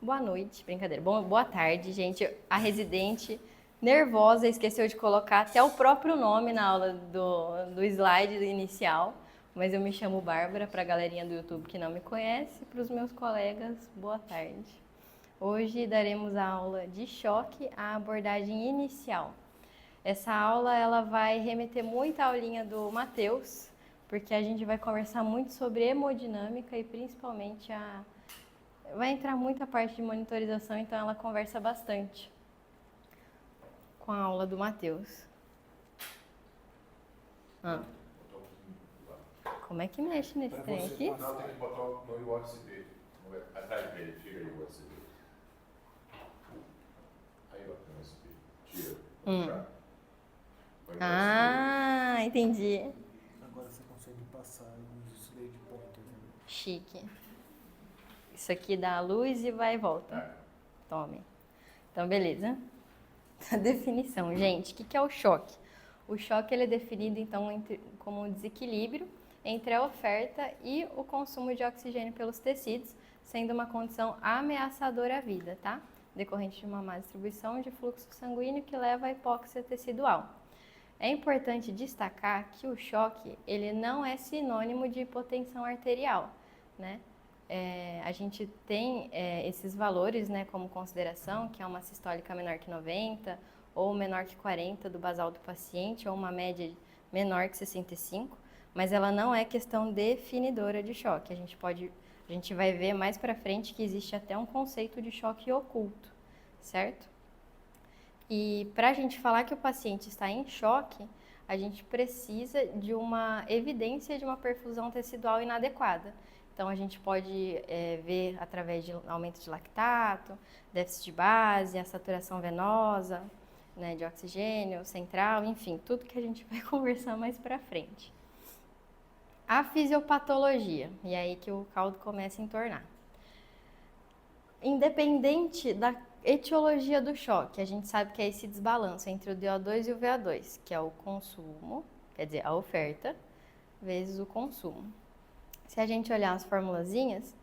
Boa noite, brincadeira. Boa tarde, gente. A residente nervosa esqueceu de colocar até o próprio nome na aula do slide inicial. Mas eu me chamo Bárbara, para a galerinha do YouTube que não me conhece, para os meus colegas, boa tarde. Hoje daremos a aula de choque, a abordagem inicial. Essa aula ela vai remeter muito à aulinha do Matheus, porque a gente vai conversar muito sobre hemodinâmica e principalmente vai entrar muita parte de monitorização, então ela conversa bastante com a aula do Matheus. Como é que mexe nesse trem aqui? Não, tem que botar no USB. Atrás dele, tira aí o USB. Aí, ó, no USB. Tira. Ah, entendi. Agora você consegue passar os slide pointers. Né? Chique. Isso aqui dá a luz e vai e volta. Tome. Então, beleza. A definição, gente. O que é o choque? O choque ele é definido, então, como um desequilíbrio entre a oferta e o consumo de oxigênio pelos tecidos, sendo uma condição ameaçadora à vida, tá? Decorrente de uma má distribuição de fluxo sanguíneo que leva à hipóxia tecidual. É importante destacar que o choque ele não é sinônimo de hipotensão arterial, né? A gente tem esses valores, né, como consideração, que é uma sistólica menor que 90 ou menor que 40 do basal do paciente, ou uma média menor que 65, mas ela não é questão definidora de choque. A gente vai ver mais para frente que existe até um conceito de choque oculto, certo? E para a gente falar que o paciente está em choque, a gente precisa de uma evidência de uma perfusão tecidual inadequada. Então, a gente pode ver através de aumento de lactato, déficit de base, a saturação venosa, né, de oxigênio central, enfim, tudo que a gente vai conversar mais para frente. A fisiopatologia, e é aí que o caldo começa a entornar. Independente da etiologia do choque, a gente sabe que é esse desbalanço entre o DO2 e o VO2, que é o consumo, quer dizer, a oferta, vezes o consumo. Se a gente olhar as formulazinhas,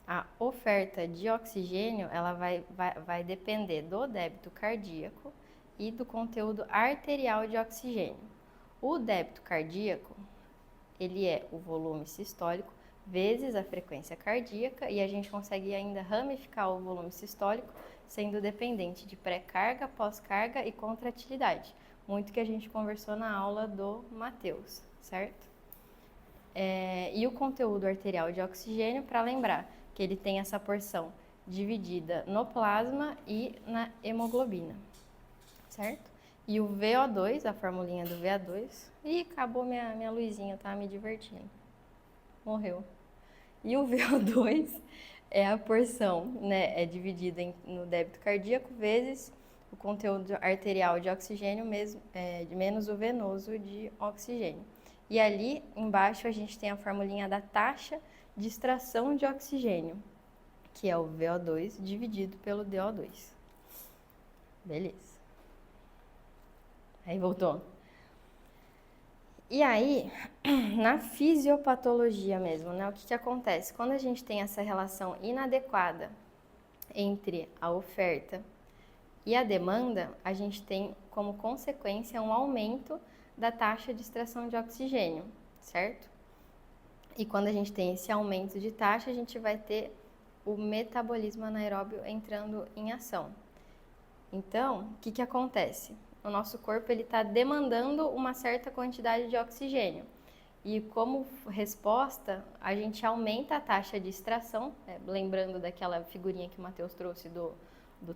a oferta de oxigênio ela vai depender do débito cardíaco e do conteúdo arterial de oxigênio. O débito cardíaco, ele é o volume sistólico vezes a frequência cardíaca, e a gente consegue ainda ramificar o volume sistólico sendo dependente de pré-carga, pós-carga e contratilidade. Muito que a gente conversou na aula do Matheus, certo? E o conteúdo arterial de oxigênio, para lembrar que ele tem essa porção dividida no plasma e na hemoglobina, certo? E o VO2, a formulinha do VO2, e acabou minha luzinha, eu tava me divertindo. Morreu. E o VO2 é a porção, né, é dividida no débito cardíaco vezes o conteúdo arterial de oxigênio menos o venoso de oxigênio. E ali embaixo a gente tem a formulinha da taxa de extração de oxigênio, que é o VO2 dividido pelo DO2. Beleza. Aí voltou. E aí, na fisiopatologia mesmo, né, o que acontece? Quando a gente tem essa relação inadequada entre a oferta e a demanda, a gente tem como consequência um aumento da taxa de extração de oxigênio, certo? E quando a gente tem esse aumento de taxa, a gente vai ter o metabolismo anaeróbio entrando em ação. Então, o que acontece? O nosso corpo está demandando uma certa quantidade de oxigênio. E como resposta, a gente aumenta a taxa de extração, lembrando daquela figurinha que o Matheus trouxe do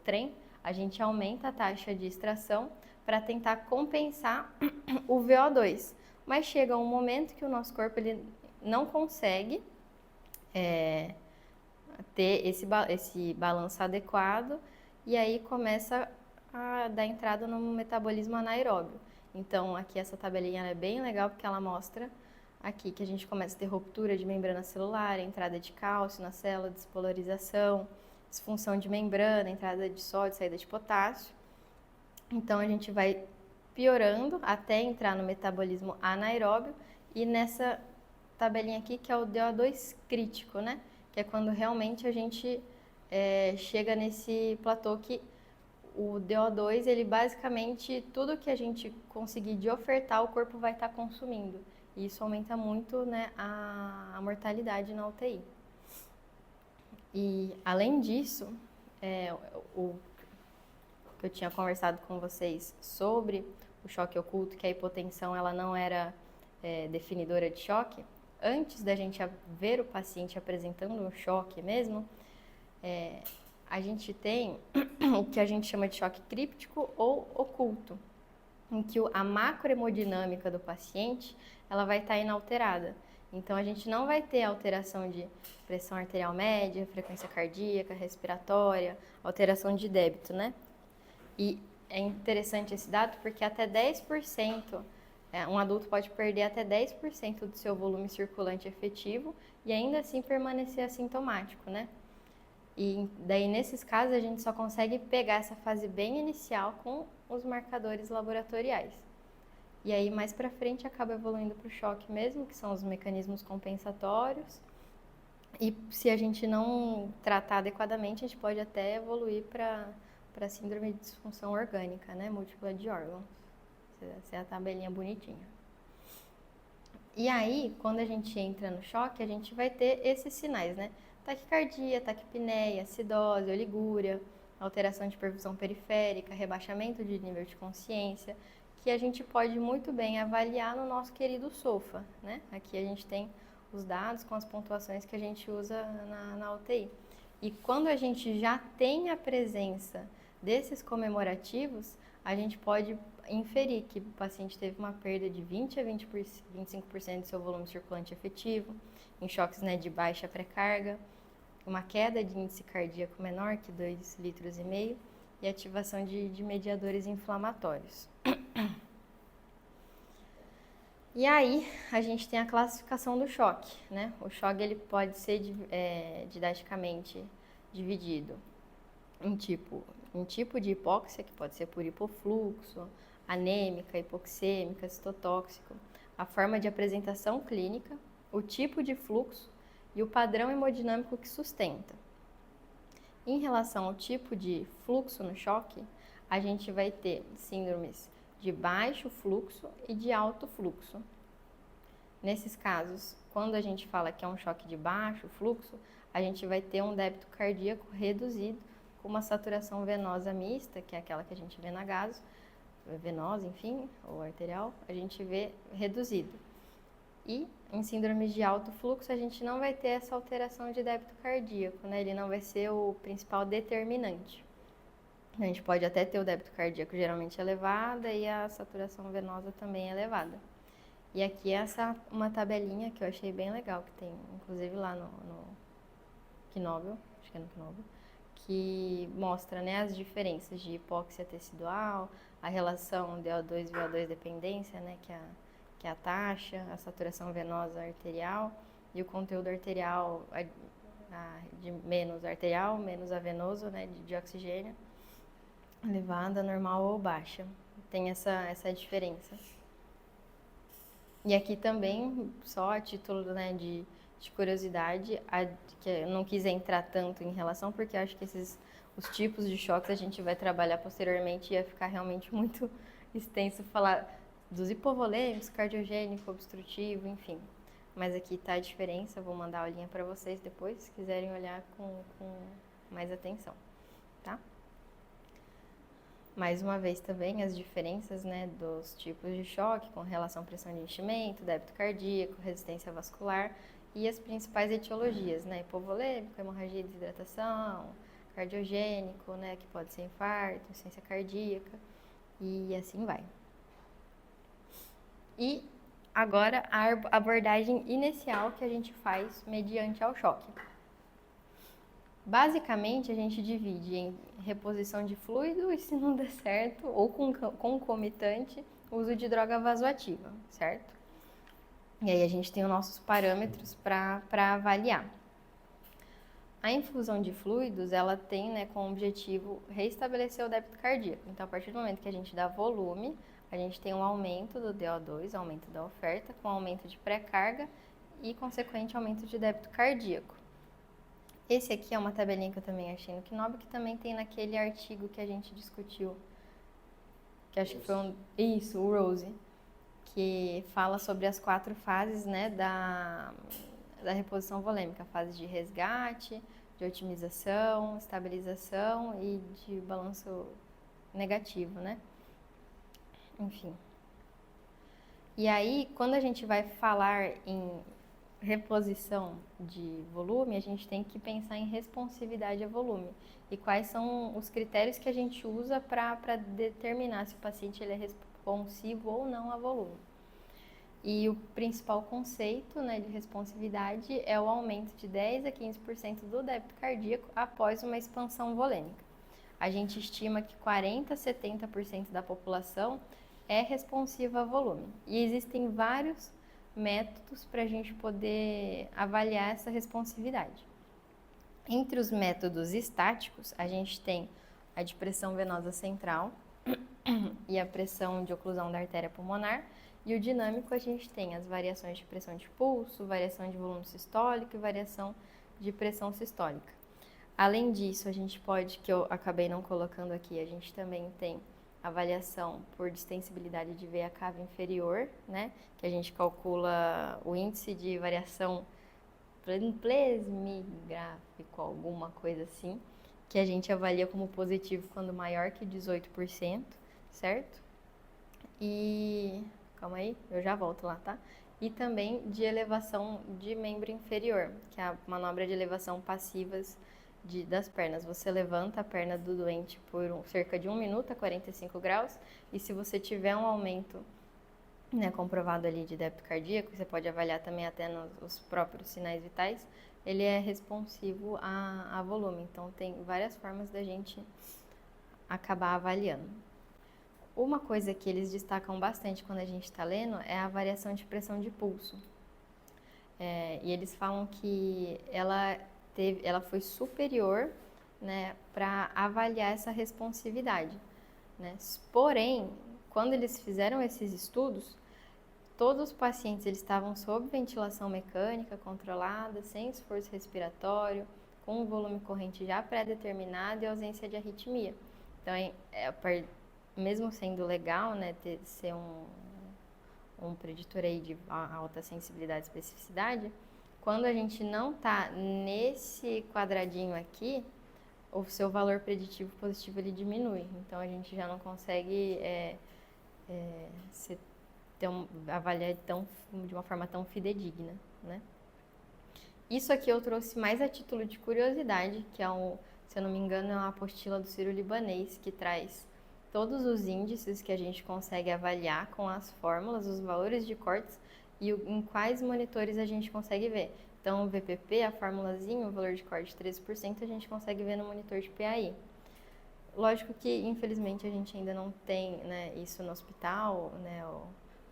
trem, a gente aumenta a taxa de extração para tentar compensar o VO2. Mas chega um momento que o nosso corpo ele não consegue ter esse balanço adequado, e aí começa a dar entrada no metabolismo anaeróbio. Então, aqui essa tabelinha é bem legal porque ela mostra aqui que a gente começa a ter ruptura de membrana celular, entrada de cálcio na célula, despolarização, disfunção de membrana, entrada de sódio, saída de potássio. Então, a gente vai piorando até entrar no metabolismo anaeróbio, e nessa tabelinha aqui que é o DO2 crítico, né? Que é quando realmente a gente chega nesse platô que o DO2, ele basicamente, tudo que a gente conseguir de ofertar, o corpo vai estar consumindo. E isso aumenta muito, né, a mortalidade na UTI. E, além disso, o que eu tinha conversado com vocês sobre o choque oculto, que a hipotensão ela não era definidora de choque, antes da gente ver o paciente apresentando um choque mesmo, a gente tem o que a gente chama de choque críptico ou oculto, em que a macrohemodinâmica do paciente ela vai estar inalterada. Então, a gente não vai ter alteração de pressão arterial média, frequência cardíaca, respiratória, alteração de débito, né? E é interessante esse dado porque até 10%, um adulto pode perder até 10% do seu volume circulante efetivo e ainda assim permanecer assintomático, né? E daí, nesses casos, a gente só consegue pegar essa fase bem inicial com os marcadores laboratoriais. E aí, mais pra frente, acaba evoluindo para o choque mesmo, que são os mecanismos compensatórios. E se a gente não tratar adequadamente, a gente pode até evoluir para síndrome de disfunção orgânica, né? Múltipla de órgãos. Essa é a tabelinha bonitinha. E aí, quando a gente entra no choque, a gente vai ter esses sinais, né? Taquicardia, taquipneia, acidose, oligúria, alteração de perfusão periférica, rebaixamento de nível de consciência, que a gente pode muito bem avaliar no nosso querido SOFA, né? Aqui a gente tem os dados com as pontuações que a gente usa na UTI. E quando a gente já tem a presença desses comemorativos, a gente pode inferir que o paciente teve uma perda de 20 a 25% do seu volume circulante efetivo, em choques, né, de baixa pré-carga, uma queda de índice cardíaco menor que 2,5 litros e ativação de mediadores inflamatórios. E aí, a gente tem a classificação do choque, né? O choque ele pode ser didaticamente dividido em tipo de hipóxia, que pode ser por hipofluxo, anêmica, hipoxêmica, citotóxico, a forma de apresentação clínica, o tipo de fluxo e o padrão hemodinâmico que sustenta. Em relação ao tipo de fluxo no choque, a gente vai ter síndromes de baixo fluxo e de alto fluxo. Nesses casos, quando a gente fala que é um choque de baixo fluxo, a gente vai ter um débito cardíaco reduzido com uma saturação venosa mista, que é aquela que a gente vê na gaso, venosa, enfim, ou arterial, a gente vê reduzido. E em síndromes de alto fluxo, a gente não vai ter essa alteração de débito cardíaco, né? Ele não vai ser o principal determinante. A gente pode até ter o débito cardíaco geralmente elevado e a saturação venosa também elevada. E aqui uma tabelinha que eu achei bem legal, que tem inclusive lá no Knoebel, acho que é no Knoebel, que mostra, né, as diferenças de hipóxia tecidual, a relação DO2 e VO2 dependência, né, que é a taxa, a saturação venosa arterial e o conteúdo arterial de menos arterial, menos avenoso, né, de oxigênio, elevada, normal ou baixa. Tem essa diferença. E aqui também, só a título, né, de curiosidade, que eu não quis entrar tanto em relação, porque acho que os tipos de choques a gente vai trabalhar posteriormente e ia ficar realmente muito extenso falar dos hipovolêmicos, cardiogênico, obstrutivo, enfim. Mas aqui está a diferença, vou mandar a aulinha para vocês depois, se quiserem olhar com mais atenção, tá? Mais uma vez também as diferenças, né, dos tipos de choque com relação à pressão de enchimento, débito cardíaco, resistência vascular e as principais etiologias, né, hipovolêmico, hemorragia e desidratação, cardiogênico, né, que pode ser infarto, insuficiência cardíaca e assim vai. E agora a abordagem inicial que a gente faz mediante ao choque. Basicamente, a gente divide em reposição de fluido e, se não der certo, ou concomitante, uso de droga vasoativa, certo? E aí a gente tem os nossos parâmetros para avaliar. A infusão de fluidos, ela tem, né, como objetivo restabelecer o débito cardíaco. Então, a partir do momento que a gente dá volume, a gente tem um aumento do DO2, aumento da oferta, com aumento de pré-carga e consequente aumento de débito cardíaco. Esse aqui é uma tabelinha que eu também achei no Knob, que também tem naquele artigo que a gente discutiu, que acho que foi isso, o Rose, que fala sobre as 4 fases, né, da reposição volêmica, a fase de resgate, de otimização, estabilização e de balanço negativo, né? Enfim. E aí, quando a gente vai falar em reposição de volume, a gente tem que pensar em responsividade a volume. E quais são os critérios que a gente usa para determinar se o paciente ele é responsivo ou não a volume. E o principal conceito, né, de responsividade é o aumento de 10 a 15% do débito cardíaco após uma expansão volêmica. A gente estima que 40 a 70% da população é responsiva a volume. E existem vários métodos para a gente poder avaliar essa responsividade. Entre os métodos estáticos, a gente tem a de pressão venosa central e a pressão de oclusão da artéria pulmonar. E o dinâmico, a gente tem as variações de pressão de pulso, variação de volume sistólico e variação de pressão sistólica. Além disso, a gente pode, que eu acabei não colocando aqui, a gente também tem avaliação por distensibilidade de veia cava inferior, né? Que a gente calcula o índice de variação plesmigráfico, alguma coisa assim, que a gente avalia como positivo quando maior que 18%, certo? E calma aí, eu já volto lá, tá? E também de elevação de membro inferior, que é a manobra de elevação passivas das pernas. Você levanta a perna do doente por cerca de 1 minuto a 45 graus, e se você tiver um aumento, né, comprovado ali de débito cardíaco, você pode avaliar também até nos próprios sinais vitais, ele é responsivo a volume. Então, tem várias formas da gente acabar avaliando. Uma coisa que eles destacam bastante quando a gente está lendo é a variação de pressão de pulso. E eles falam que ela foi superior, né, para avaliar essa responsividade, né? Porém, quando eles fizeram esses estudos, todos os pacientes eles estavam sob ventilação mecânica controlada, sem esforço respiratório, com um volume corrente já pré-determinado e ausência de arritmia. Então, mesmo sendo legal, né, ser um preditor aí de alta sensibilidade e especificidade, quando a gente não está nesse quadradinho aqui, o seu valor preditivo positivo ele diminui. Então a gente já não consegue avaliar de uma forma tão fidedigna, né? Isso aqui eu trouxe mais a título de curiosidade, que se eu não me engano, é uma apostila do Sírio-Libanês, que traz todos os índices que a gente consegue avaliar com as fórmulas, os valores de cortes e em quais monitores a gente consegue ver. Então, o VPP, a formulazinha, o valor de corte de 13%, a gente consegue ver no monitor de PAI. Lógico que, infelizmente, a gente ainda não tem, né, isso no hospital, né,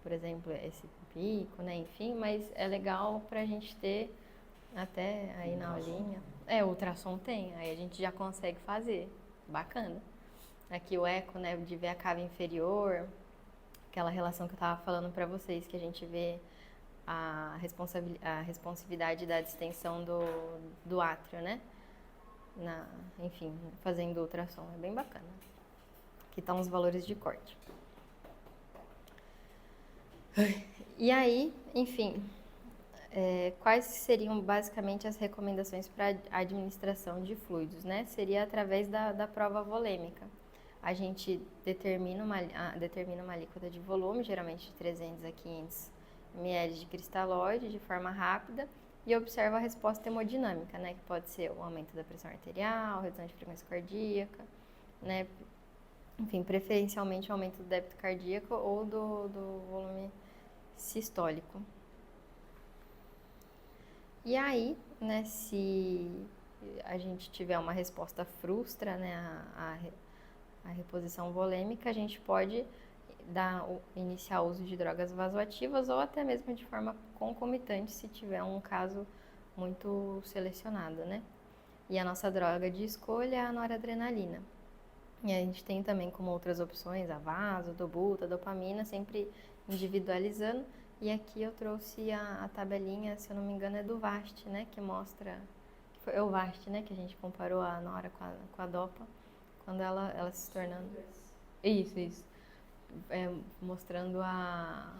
por exemplo, esse pico, né, enfim, mas é legal para a gente ter até aí na aulinha. O ultrassom tem, aí a gente já consegue fazer. Bacana. Aqui o eco, né, de ver a cava inferior, aquela relação que eu estava falando para vocês, que a gente vê a responsividade da distensão do átrio, né? Enfim, fazendo ultrassom. É bem bacana. Aqui estão os valores de corte. E aí, enfim, quais seriam basicamente as recomendações para a administração de fluidos, né? Seria através da prova volêmica. A gente determina uma alíquota de volume, geralmente de 300 a 500 ml de cristalóide, de forma rápida, e observa a resposta hemodinâmica, né? Que pode ser o aumento da pressão arterial, redução de frequência cardíaca, né? Enfim, preferencialmente o aumento do débito cardíaco ou do volume sistólico. E aí, né, se a gente tiver uma resposta frustra, né, a reposição volêmica, a gente pode iniciar o uso de drogas vasoativas ou até mesmo de forma concomitante se tiver um caso muito selecionado, né? E a nossa droga de escolha é a noradrenalina. E a gente tem também como outras opções a vaso, dobuta, dopamina, sempre individualizando. E aqui eu trouxe a tabelinha, se eu não me engano, é do VAST, né? Que Foi o VAST, né? Que a gente comparou a Nora com a DOPA. Quando ela se tornando... Isso. Mostrando a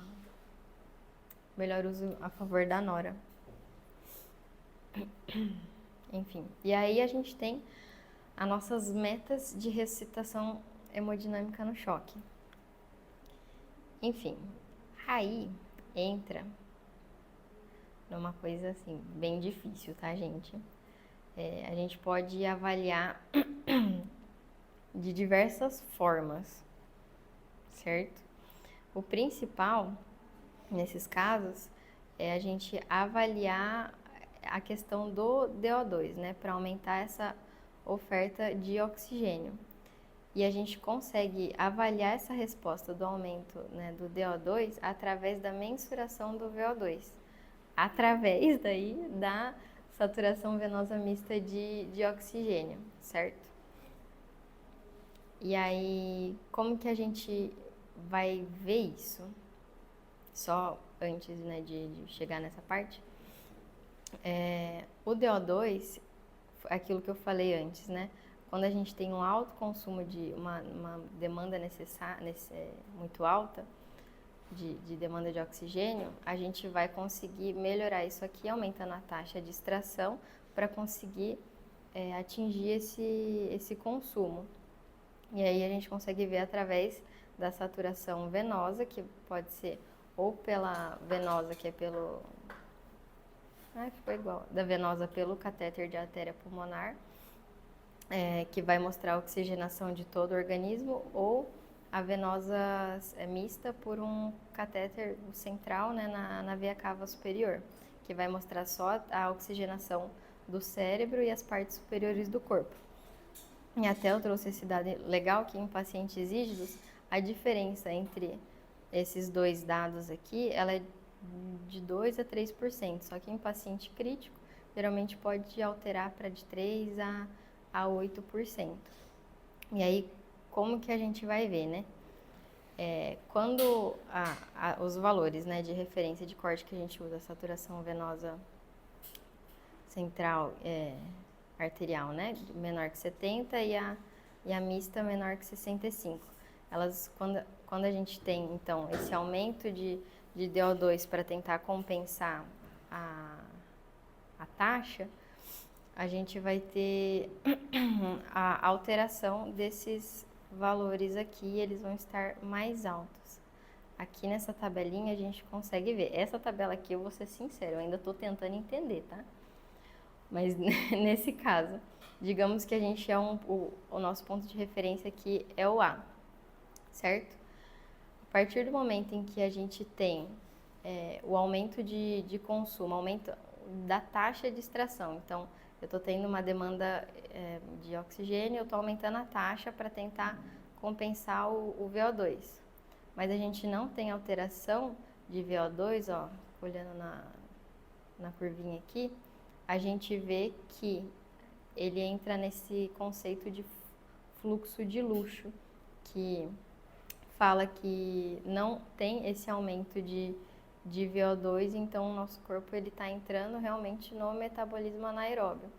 melhor uso a favor da Nora. Enfim. E aí a gente tem as nossas metas de ressuscitação hemodinâmica no choque. Enfim. Aí entra numa coisa assim, bem difícil, tá, gente? A gente pode avaliar de diversas formas, certo? O principal, nesses casos, é a gente avaliar a questão do DO2, né? Para aumentar essa oferta de oxigênio. E a gente consegue avaliar essa resposta do aumento, né, do DO2 através da mensuração do VO2. Através daí da saturação venosa mista de oxigênio, certo? E aí, como que a gente vai ver isso? Só antes, né, de chegar nessa parte. O DO2, aquilo que eu falei antes, né? Quando a gente tem um alto consumo de uma demanda muito alta de demanda de oxigênio, a gente vai conseguir melhorar isso aqui, aumentando a taxa de extração para conseguir atingir esse consumo. E aí a gente consegue ver através da saturação venosa, que pode ser ou pela venosa, que é pelo... ficou igual. Da venosa pelo catéter de artéria pulmonar, que vai mostrar a oxigenação de todo o organismo, ou a venosa mista por um catéter central, né, na veia cava superior, que vai mostrar só a oxigenação do cérebro e as partes superiores do corpo. E até eu trouxe esse dado legal que em pacientes rígidos, a diferença entre esses dois dados aqui, ela é de 2 a 3%, só que em paciente crítico, geralmente pode alterar para de 3 a 8%. E aí, como que a gente vai ver, né? Quando os valores, né, de referência de corte que a gente usa, a saturação venosa central arterial, né, menor que 70 e a mista menor que 65. Quando a gente tem, então, esse aumento de DO2 para tentar compensar a taxa, a gente vai ter a alteração desses valores aqui, eles vão estar mais altos. Aqui nessa tabelinha a gente consegue ver. Essa tabela aqui, eu vou ser sincera, eu ainda estou tentando entender, tá? Mas nesse caso, digamos que a gente o nosso ponto de referência aqui é o A, certo? A partir do momento em que a gente tem o aumento de consumo, aumento da taxa de extração, então eu estou tendo uma demanda de oxigênio, eu estou aumentando a taxa para tentar compensar o VO2. Mas a gente não tem alteração de VO2, ó, olhando na curvinha aqui, a gente vê que ele entra nesse conceito de fluxo de luxo, que fala que não tem esse aumento de VO2, então o nosso corpo está entrando realmente no metabolismo anaeróbio,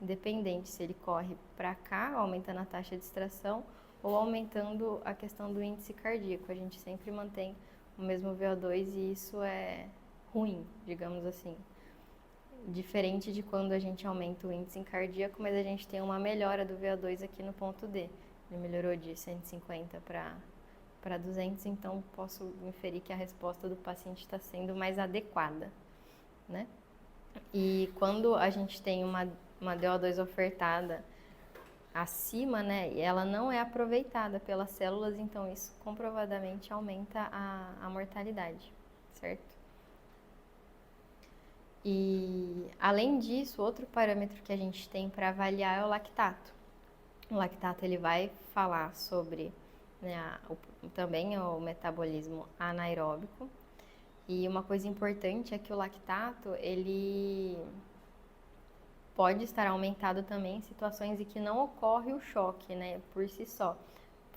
independente se ele corre para cá, aumentando a taxa de extração, ou aumentando a questão do índice cardíaco. A gente sempre mantém o mesmo VO2 e isso é ruim, digamos assim. Diferente de quando a gente aumenta o índice cardíaco, mas a gente tem uma melhora do VO2 aqui no ponto D. Ele melhorou de 150 para 200, então posso inferir que a resposta do paciente está sendo mais adequada, né? E quando a gente tem uma DO2 ofertada acima, né, ela não é aproveitada pelas células, então isso comprovadamente aumenta a mortalidade, certo? E, além disso, outro parâmetro que a gente tem para avaliar é o lactato. O lactato ele vai falar sobre, né, também o metabolismo anaeróbico. E uma coisa importante é que o lactato ele pode estar aumentado também em situações em que não ocorre o choque, né, por si só.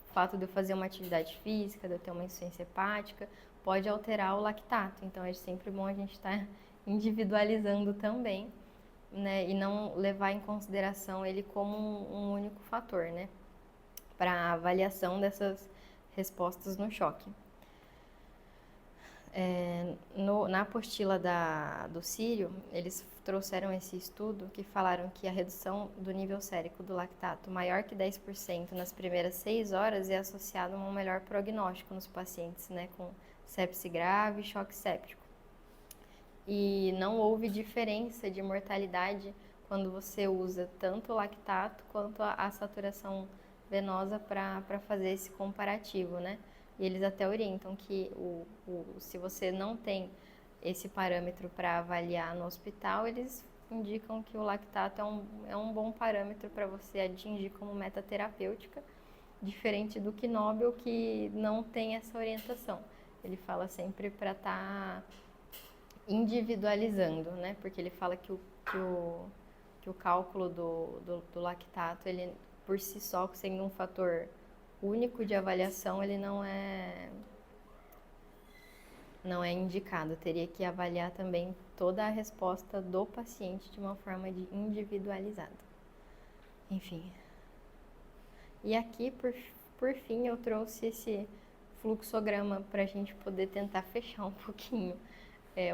O fato de eu fazer uma atividade física, de eu ter uma insuficiência hepática, pode alterar o lactato. Então é sempre bom a gente estar individualizando também né, e não levar em consideração ele como um único fator, né, para a avaliação dessas respostas no choque. Na apostila do Círio, eles trouxeram esse estudo que falaram que a redução do nível sérico do lactato maior que 10% nas primeiras 6 horas é associado a um melhor prognóstico nos pacientes, né, com sepse grave e choque séptico. E não houve diferença de mortalidade quando você usa tanto o lactato quanto a saturação venosa para fazer esse comparativo, né? E eles até orientam que se você não tem esse parâmetro para avaliar no hospital, eles indicam que o lactato é um bom parâmetro para você atingir como meta terapêutica, diferente do quinóbio, que não tem essa orientação. Ele fala sempre para estar individualizando, né? Porque ele fala que o cálculo do lactato, ele por si só, sendo um fator único de avaliação, ele não é indicado. Teria que avaliar também toda a resposta do paciente de uma forma individualizada. Enfim. E aqui, por fim, eu trouxe esse fluxograma para a gente poder tentar fechar um pouquinho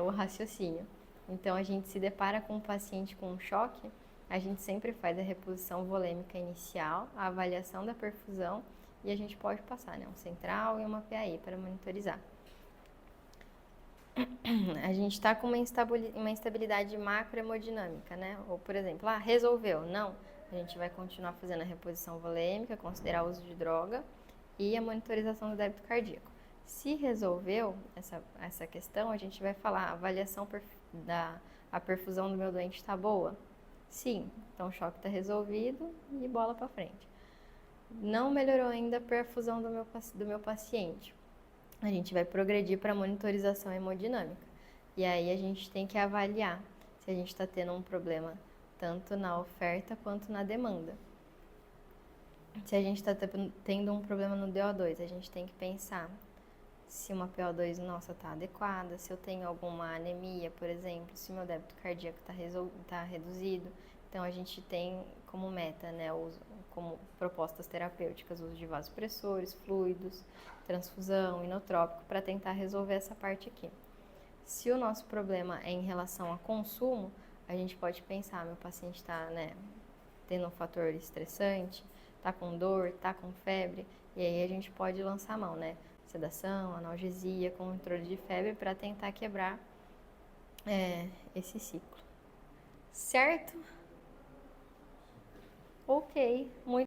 o raciocínio. Então, a gente se depara com um paciente com um choque, a gente sempre faz a reposição volêmica inicial, a avaliação da perfusão, e a gente pode passar, né, um central e uma PAI para monitorizar. A gente está com uma instabilidade macrohemodinâmica, né? Ou, por exemplo, resolveu? Não. A gente vai continuar fazendo a reposição volêmica, considerar o uso de droga e a monitorização do débito cardíaco. Se resolveu essa questão, a gente vai falar, a avaliação a perfusão do meu doente está boa? Sim, então o choque está resolvido e bola para frente. Não melhorou ainda a perfusão do meu paciente. A gente vai progredir para a monitorização hemodinâmica. E aí a gente tem que avaliar se a gente está tendo um problema tanto na oferta quanto na demanda. Se a gente está tendo um problema no DO2, a gente tem que pensar se uma PO2 nossa está adequada, se eu tenho alguma anemia, por exemplo, se meu débito cardíaco está reduzido. Então, a gente tem como meta, né, como propostas terapêuticas, o uso de vasopressores, fluidos, transfusão, inotrópico, para tentar resolver essa parte aqui. Se o nosso problema é em relação a consumo, a gente pode pensar, meu paciente está, né, tendo um fator estressante, está com dor, está com febre, e aí a gente pode lançar a mão, né? Sedação, analgesia, controle de febre para tentar quebrar esse ciclo. Certo? Ok, muito